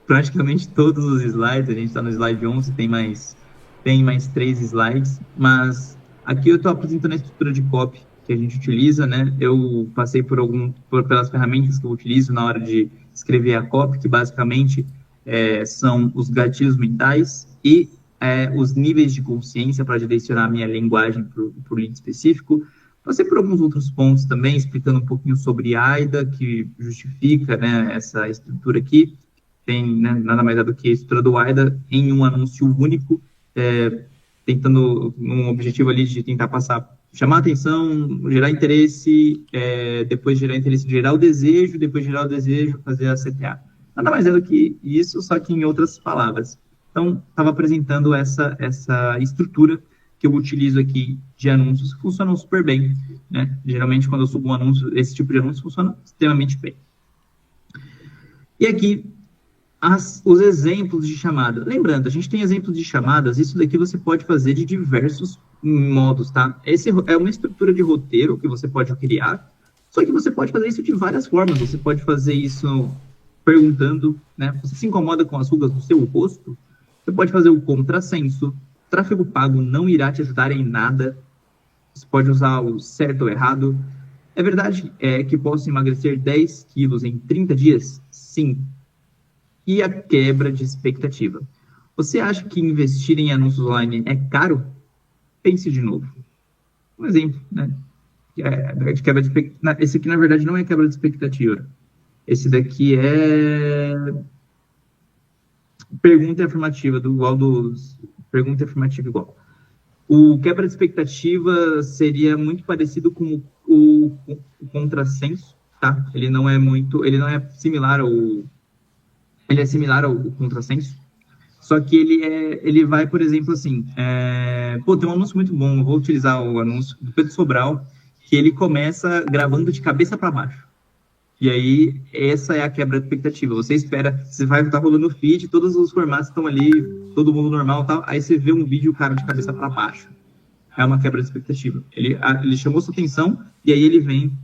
praticamente todos os slides, a gente está no slide 11, tem mais 3 slides, mas aqui eu estou apresentando a estrutura de copy que a gente utiliza, né? Eu passei pelas ferramentas que eu utilizo na hora de escrever a copy, que basicamente são os gatilhos mentais e os níveis de consciência para direcionar a minha linguagem para o link específico. Passei por alguns outros pontos também, explicando um pouquinho sobre AIDA, que justifica, né, essa estrutura aqui. Tem, né, nada mais é do que a estrutura do AIDA em um anúncio único, tentando um objetivo ali de tentar chamar a atenção, gerar interesse, depois gerar interesse, gerar o desejo, depois gerar o desejo, fazer a CTA. Nada mais é do que isso, só que em outras palavras. Então, estava apresentando essa estrutura que eu utilizo aqui de anúncios que funcionam super bem, né? Geralmente, quando eu subo um anúncio, esse tipo de anúncio funciona extremamente bem. E aqui, os exemplos de chamada. Lembrando, a gente tem exemplos de chamadas, isso daqui você pode fazer de diversos modos, tá? Esse é uma estrutura de roteiro que você pode criar, só que você pode fazer isso de várias formas. Você pode fazer isso perguntando, né? Você se incomoda com as rugas do seu rosto? Você pode fazer o contrassenso. Tráfego pago não irá te ajudar em nada. Você pode usar o certo ou errado. É verdade que posso emagrecer 10 quilos em 30 dias? Sim. E a quebra de expectativa. Você acha que investir em anúncios online é caro? Pense de novo. Um exemplo, né? De quebra de expectativa. Esse aqui, na verdade, não é quebra de expectativa. Esse daqui é pergunta afirmativa, pergunta afirmativa igual. O quebra de expectativa seria muito parecido com o contrassenso, tá? Ele não é similar ele é similar ao contrassenso, só que ele vai, por exemplo, assim, tem um anúncio muito bom, eu vou utilizar o anúncio do Pedro Sobral, que ele começa gravando de cabeça para baixo. E aí, essa é a quebra de expectativa. Você espera, você vai estar rolando o feed, todos os formatos estão ali, todo mundo normal e tal, aí você vê um vídeo, o cara de cabeça para baixo. É uma quebra de expectativa. Ele chamou sua atenção, e aí ele vem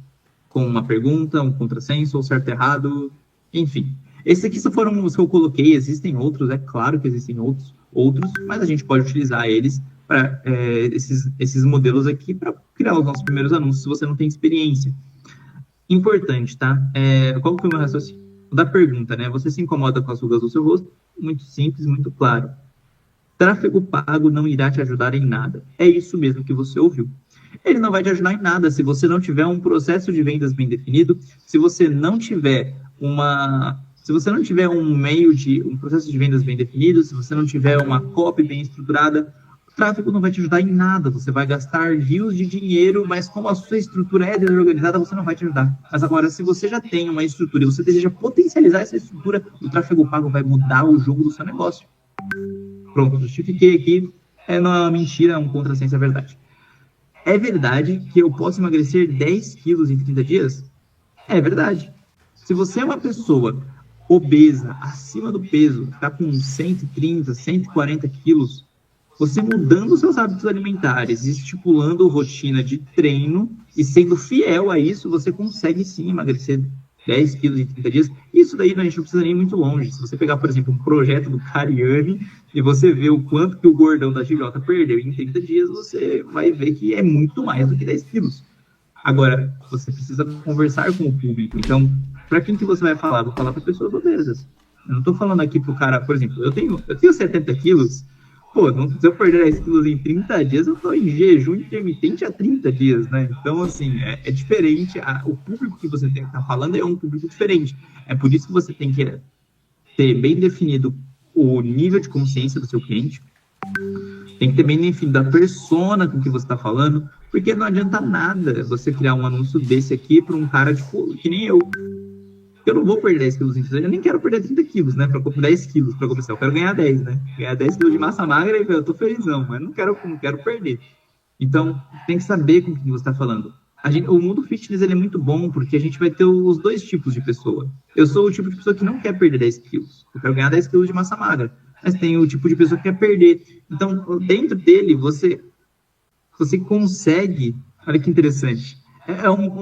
com uma pergunta, um contrassenso, ou certo e errado, enfim. Esses aqui só foram os que eu coloquei, existem outros, é claro que existem outros, mas a gente pode utilizar eles, esses modelos aqui, para criar os nossos primeiros anúncios, se você não tem experiência. Importante, tá? Qual foi o meu raciocínio? Da pergunta, né? Você se incomoda com as rugas do seu rosto? Muito simples, muito claro. Tráfego pago não irá te ajudar em nada. É isso mesmo que você ouviu. Ele não vai te ajudar em nada se você não tiver um processo de vendas bem definido, se você não tiver um processo de vendas bem definido, se você não tiver uma copy bem estruturada, o tráfego não vai te ajudar em nada. Você vai gastar rios de dinheiro, mas como a sua estrutura é desorganizada, você não vai te ajudar. Mas agora, se você já tem uma estrutura e você deseja potencializar essa estrutura, o tráfego pago vai mudar o jogo do seu negócio. Pronto, justifiquei aqui. Não é uma mentira, é um contrassenso, é verdade. É verdade que eu posso emagrecer 10 quilos em 30 dias? É verdade. Se você é uma pessoa obesa, acima do peso, está com 130, 140 quilos, você mudando seus hábitos alimentares, estipulando rotina de treino e sendo fiel a isso, você consegue sim emagrecer 10 quilos em 30 dias. Isso daí a gente não precisa nem ir muito longe. Se você pegar, por exemplo, um projeto do Cariani e você ver o quanto que o gordão da GJ perdeu em 30 dias, você vai ver que é muito mais do que 10 quilos. Agora, você precisa conversar com o público. Então, para quem que você vai falar? Vou falar para pessoas obesas. Eu não estou falando aqui pro cara, por exemplo, eu tenho 70 quilos, se eu perder 10 quilos em 30 dias, eu estou em jejum intermitente há 30 dias, né? Então, assim, é diferente. O público que você tem que estar falando é um público diferente. É por isso que você tem que ter bem definido o nível de consciência do seu cliente, tem que ter bem definido a persona com que você está falando, porque não adianta nada você criar um anúncio desse aqui para um cara que nem eu. Eu não vou perder 10 quilos em 30 dias, eu nem quero perder 30 quilos, né? 10 quilos para começar. Eu quero ganhar 10, né? Ganhar 10 quilos de massa magra e eu tô felizão, mas não quero perder. Então, tem que saber com quem você está falando. O mundo fitness ele é muito bom porque a gente vai ter os dois tipos de pessoa. Eu sou o tipo de pessoa que não quer perder 10 quilos. Eu quero ganhar 10 quilos de massa magra. Mas tem o tipo de pessoa que quer perder. Então, dentro dele, você consegue... Olha que interessante.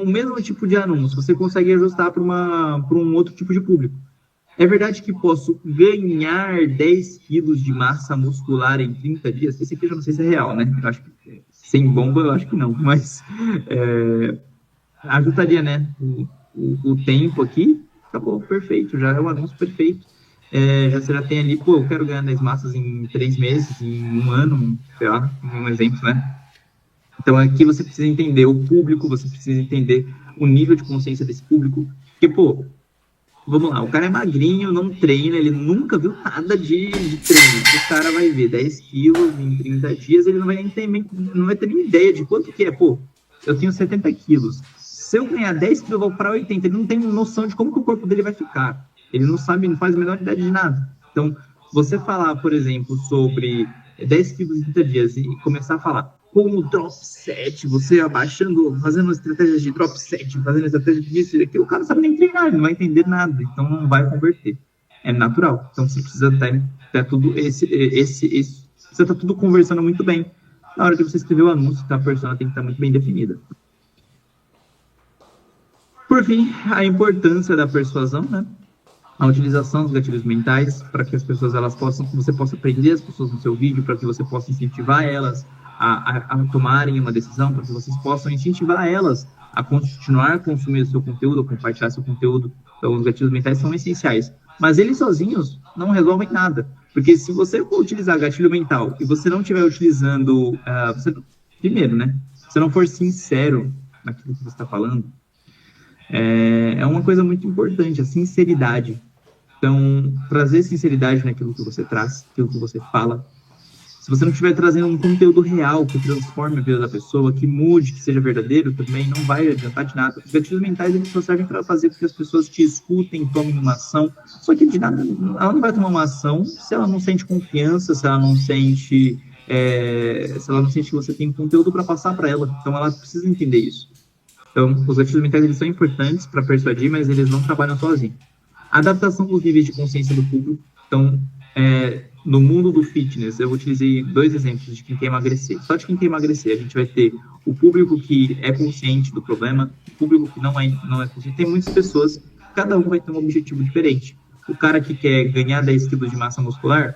O mesmo tipo de anúncio. Você consegue ajustar para um outro tipo de público. É verdade que posso ganhar 10 quilos de massa muscular em 30 dias? Esse aqui eu já não sei se é real, né? Eu acho que sem bomba eu acho que não. Mas ajustaria, né? O tempo aqui. Acabou, perfeito. Já é o anúncio perfeito. Você já tem ali, eu quero ganhar 10 massas em 3 meses, em um ano, sei lá, um exemplo, né? Então aqui você precisa entender o público, você precisa entender o nível de consciência desse público. Porque, vamos lá, o cara é magrinho, não treina, ele nunca viu nada de treino. O cara vai ver 10 quilos em 30 dias, ele não vai ter nem ideia de quanto que é. Eu tenho 70 quilos. Se eu ganhar 10 quilos, eu vou para 80. Ele não tem noção de como que o corpo dele vai ficar. Ele não sabe, não faz a menor ideia de nada. Então, você falar, por exemplo, sobre 10 quilos em 30 dias e começar a falar como drop set, você abaixando, fazendo estratégias de drop set, fazendo estratégia disso e daquilo, o cara não sabe nem treinar, ele não vai entender nada, então não vai converter. É natural. Então você precisa ter tudo você tá tudo conversando muito bem. Na hora que você escrever o anúncio, a persona tem que estar muito bem definida. Por fim, a importância da persuasão, né? A utilização dos gatilhos mentais para que as pessoas você possa prender as pessoas no seu vídeo, para que você possa incentivar elas a tomarem uma decisão, para que vocês possam incentivar elas a continuar consumindo seu conteúdo, a compartilhar seu conteúdo. Então, os gatilhos mentais são essenciais. Mas eles sozinhos não resolvem nada. Porque se você for utilizar gatilho mental e você não estiver utilizando... primeiro, né? Se você não for sincero naquilo que você está falando, é uma coisa muito importante, a sinceridade. Então, trazer sinceridade naquilo que você traz, naquilo que você fala. Se você não estiver trazendo um conteúdo real que transforme a vida da pessoa, que mude, que seja verdadeiro, também não vai adiantar de nada. Os gatilhos mentais, eles só servem para fazer com que as pessoas te escutem, tomem uma ação. Só que de nada, ela não vai tomar uma ação se ela não sente confiança, se ela não sente que você tem conteúdo para passar para ela. Então, ela precisa entender isso. Então, os gatilhos mentais, eles são importantes para persuadir, mas eles não trabalham sozinhos. A adaptação dos níveis de consciência do público. Então, no mundo do fitness, eu utilizei 2 exemplos de quem quer emagrecer. Só de quem quer emagrecer, a gente vai ter o público que é consciente do problema, o público que não é consciente. Tem muitas pessoas, cada um vai ter um objetivo diferente. O cara que quer ganhar 10 quilos de massa muscular,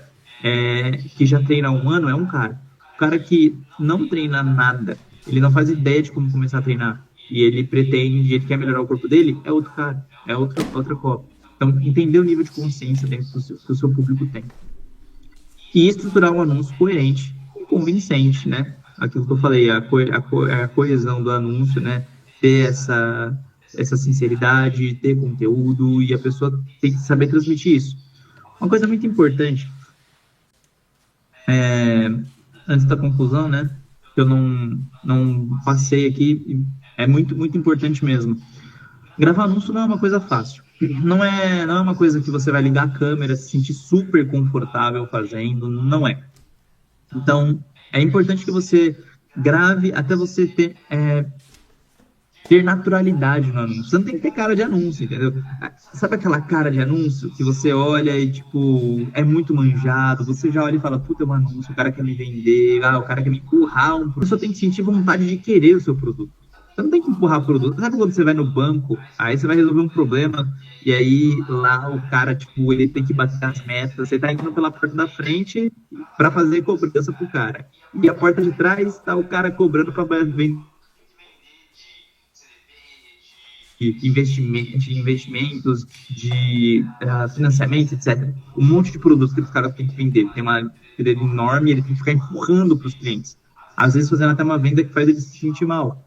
que já treina há 1 ano, é um cara. O cara que não treina nada, ele não faz ideia de como começar a treinar, e ele ele quer melhorar o corpo dele, é outro cara, é outra cópia. Então, entender o nível de consciência dentro que o seu público tem. E estruturar um anúncio coerente e convincente, né? Aquilo que eu falei, a coesão do anúncio, né? Ter essa sinceridade, ter conteúdo, e a pessoa tem que saber transmitir isso. Uma coisa muito importante, antes da conclusão, né? Que eu não passei aqui, é muito, muito importante mesmo. Gravar anúncio não é uma coisa fácil. Não é uma coisa que você vai ligar a câmera, se sentir super confortável fazendo, não é. Então, é importante que você grave até você ter naturalidade no anúncio. Você não tem que ter cara de anúncio, entendeu? Sabe aquela cara de anúncio que você olha e, tipo, é muito manjado, você já olha e fala, puta, é um anúncio, o cara quer me vender, o cara quer me empurrar. A pessoa tem que sentir vontade de querer o seu produto. Você não tem que empurrar produto. Sabe quando você vai no banco, aí você vai resolver um problema, e aí lá o cara, tipo, ele tem que bater as metas, você tá entrando pela porta da frente para fazer cobrança pro cara. E a porta de trás tá o cara cobrando para vender de investimentos, de financiamento, etc. Um monte de produtos que os caras têm que vender. Tem uma venda enorme e ele tem que ficar empurrando para os clientes. Às vezes fazendo até uma venda que faz ele se sentir mal.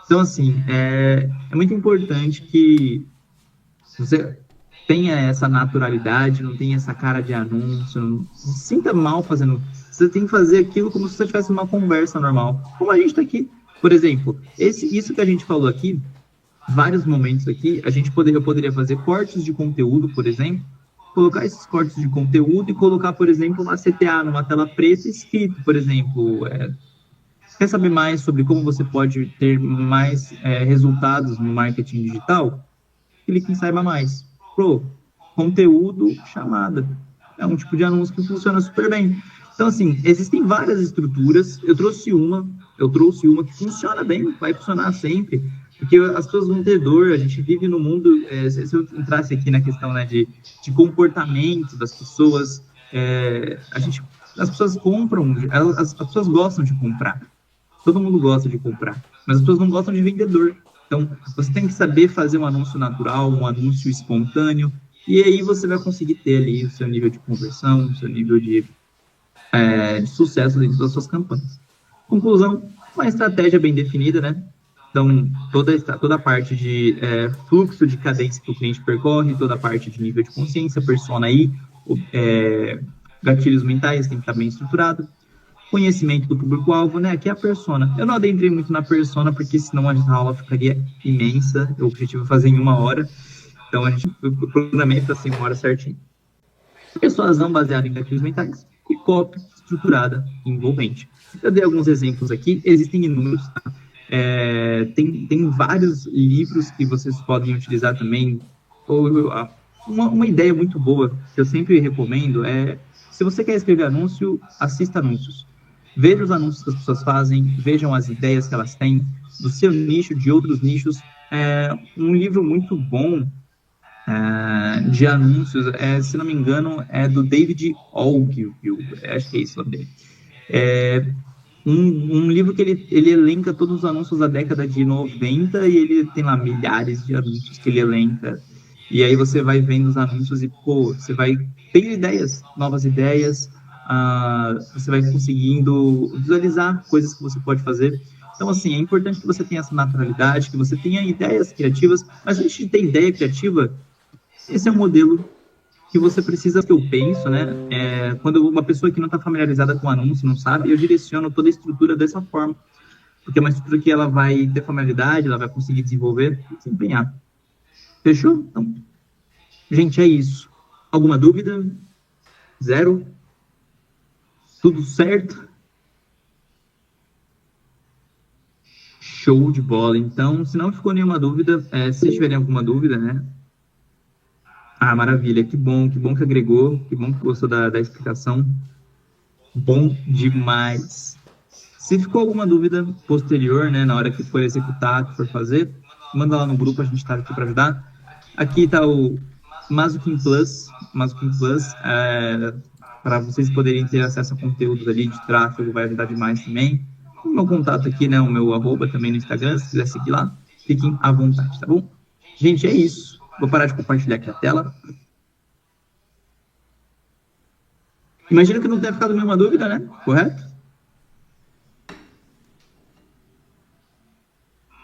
Então, assim, é muito importante que você tenha essa naturalidade, não tenha essa cara de anúncio, não se sinta mal fazendo. Você tem que fazer aquilo como se você tivesse uma conversa normal. Como a gente está aqui. Por exemplo, isso que a gente falou aqui, vários momentos aqui, eu poderia fazer cortes de conteúdo, por exemplo, colocar esses cortes de conteúdo e colocar, por exemplo, uma CTA numa tela preta escrito, por exemplo, quer saber mais sobre como você pode ter mais resultados no marketing digital? Clique em Saiba Mais. Conteúdo chamada. É um tipo de anúncio que funciona super bem. Então, assim, existem várias estruturas. Eu trouxe uma que funciona bem, vai funcionar sempre, porque as pessoas vão ter dor. A gente vive no mundo, se eu entrasse aqui na questão, né, de comportamento das pessoas, as pessoas compram, as pessoas gostam de comprar. Todo mundo gosta de comprar, mas as pessoas não gostam de vendedor. Então, você tem que saber fazer um anúncio natural, um anúncio espontâneo, e aí você vai conseguir ter ali o seu nível de conversão, o seu nível de sucesso dentro das suas campanhas. Conclusão, uma estratégia bem definida, né? Então, toda a parte de fluxo de cadência que o cliente percorre, toda a parte de nível de consciência, persona aí, gatilhos mentais tem que estar bem estruturado. Conhecimento do público-alvo, né? Aqui é a persona. Eu não adentrei muito na persona, porque senão a aula ficaria imensa. O objetivo é fazer em 1 hora. Então, eu programei para ser 1 hora certinho. Persuasão baseada em gatilhos mentais e copy estruturada e envolvente. Eu dei alguns exemplos aqui, existem inúmeros, tá? Tem vários livros que vocês podem utilizar também. Uma ideia muito boa, que eu sempre recomendo, se você quer escrever anúncio, assista anúncios. Veja os anúncios que as pessoas fazem, vejam as ideias que elas têm, do seu nicho, de outros nichos. Um livro muito bom de anúncios, se não me engano, é do David Ogilvy, acho que é isso o nome dele. Um livro que ele elenca todos os anúncios da década de 90 e ele tem lá milhares de anúncios que ele elenca. E aí você vai vendo os anúncios e, você vai ter ideias, novas ideias, você vai conseguindo visualizar coisas que você pode fazer. Então, assim, é importante que você tenha essa naturalidade, que você tenha ideias criativas, mas antes de ter ideia criativa, esse é um modelo que você precisa, que eu penso, né? Quando uma pessoa que não está familiarizada com o anúncio, não sabe, eu direciono toda a estrutura dessa forma. Porque é uma estrutura que ela vai ter familiaridade, ela vai conseguir desenvolver e desempenhar. Fechou? Então, gente, é isso. Alguma dúvida? Zero? Tudo certo? Show de bola. Então, se não ficou nenhuma dúvida, se tiverem alguma dúvida, né? Ah, maravilha. Que bom que agregou, que bom que gostou da explicação. Bom demais. Se ficou alguma dúvida posterior, né, na hora que for executar, que for fazer, manda lá no grupo, a gente está aqui para ajudar. Aqui está o Mazukin Plus, para vocês poderem ter acesso a conteúdos ali de tráfego, vai ajudar demais também. O meu contato aqui, né, o meu @ também no Instagram, se quiser seguir lá, fiquem à vontade, tá bom? Gente, é isso. Vou parar de compartilhar aqui a tela. Imagino que não tenha ficado nenhuma dúvida, né? Correto?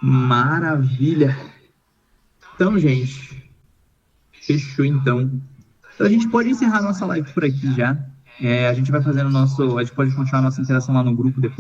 Maravilha. Então, gente, fechou então. Então a gente pode encerrar nossa live por aqui já. A gente vai fazendo a gente pode continuar nossa interação lá no grupo depois.